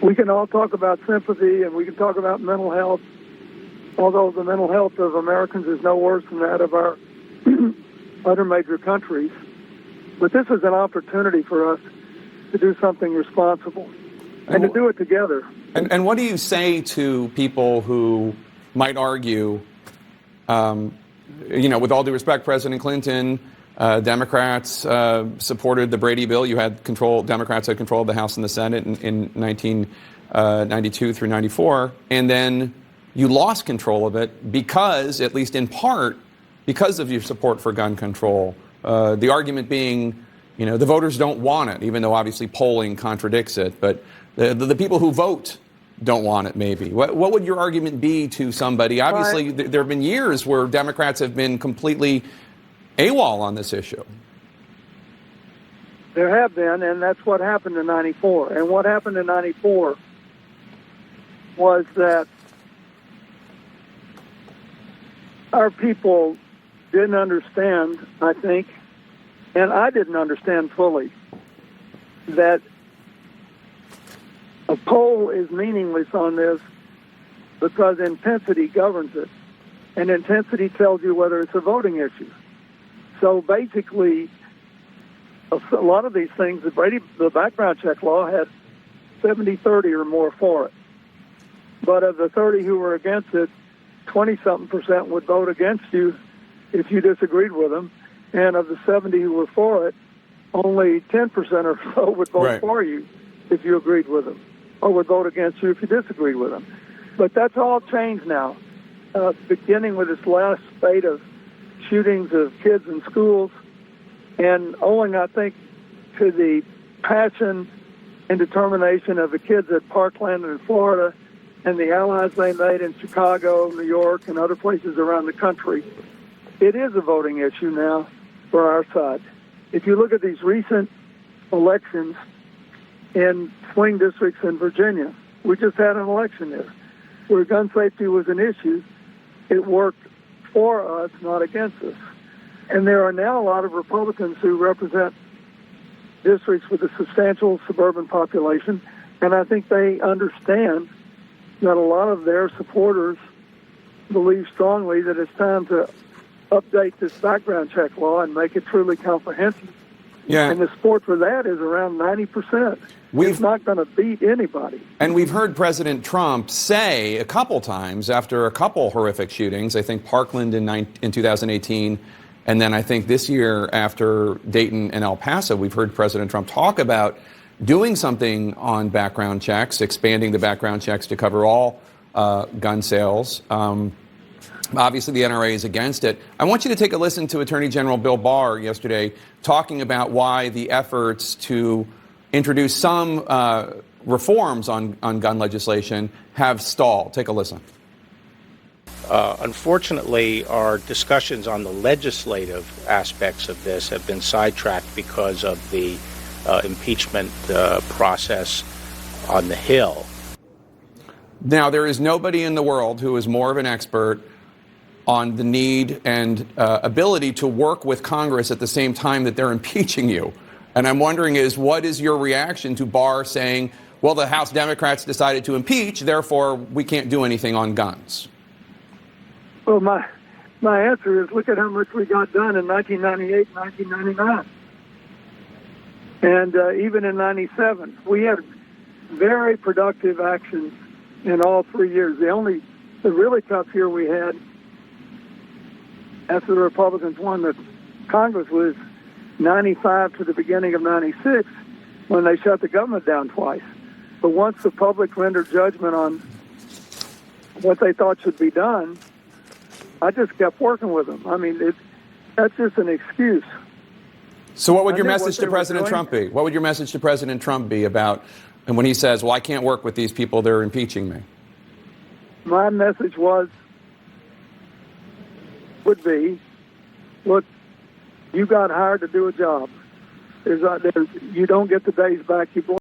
we can all talk about sympathy and we can talk about mental health, although the mental health of Americans is no worse than that of our other major countries. But this is an opportunity for us to do something responsible and to do it together. And what do you say to people who might argue, with all due respect, President Clinton, Democrats supported the Brady bill. You had Democrats had control of the House and the Senate in 1992 through 94, and then you lost control of it because, at least in part, because of your support for gun control. The argument being, the voters don't want it, even though obviously polling contradicts it. But the people who vote don't want it, maybe. What would your argument be to somebody? Obviously, there have been years where Democrats have been completely AWOL on this issue. There have been, and that's what happened in 94. And what happened in 94 was that our people didn't understand, I think, and I didn't understand fully, that a poll is meaningless on this because intensity governs it. And intensity tells you whether it's a voting issue. So basically, a lot of these things, the background check law had 70-30 or more for it. But of the 30 who were against it, 20-something% would vote against you if you disagreed with them. And of the 70 who were for it, only 10% or so would vote for you if you agreed with them, or would vote against you if you disagreed with them. But that's all changed now, beginning with this last spate of shootings of kids in schools, and owing, I think, to the passion and determination of the kids at Parkland in Florida and the allies they made in Chicago, New York, and other places around the country. It is a voting issue now for our side. If you look at these recent elections in swing districts in Virginia, we just had an election there where gun safety was an issue. It worked for us, not against us. And there are now a lot of Republicans who represent districts with a substantial suburban population, and I think they understand that a lot of their supporters believe strongly that it's time to update this background check law and make it truly comprehensive. Yeah. And the support for that is around 90%. It's not going to beat anybody. And we've heard President Trump say a couple times after a couple horrific shootings, I think Parkland in 2018, and then I think this year after Dayton and El Paso, we've heard President Trump talk about doing something on background checks, expanding the background checks to cover all gun sales. Obviously, the NRA is against it. I want you to take a listen to Attorney General Bill Barr yesterday talking about why the efforts to introduce some reforms on gun legislation have stalled. Take a listen. Unfortunately, our discussions on the legislative aspects of this have been sidetracked because of the impeachment process on the Hill. Now, there is nobody in the world who is more of an expert on the need and ability to work with Congress at the same time that they're impeaching you. And I'm wondering what is your reaction to Barr saying, well, the House Democrats decided to impeach, therefore we can't do anything on guns? Well, my answer is look at how much we got done in 1998 and 1999. And even in 97, we had very productive actions in all 3 years. The really tough year we had after the Republicans won the Congress was 95 to the beginning of 96 when they shut the government down twice. But once the public rendered judgment on what they thought should be done, I just kept working with them. I mean, that's just an excuse. So what would your message to President Trump be? What would your message to President Trump be about, and when he says, well, I can't work with these people, they're impeaching me? My message would be, look, you got hired to do a job. You don't get the days back you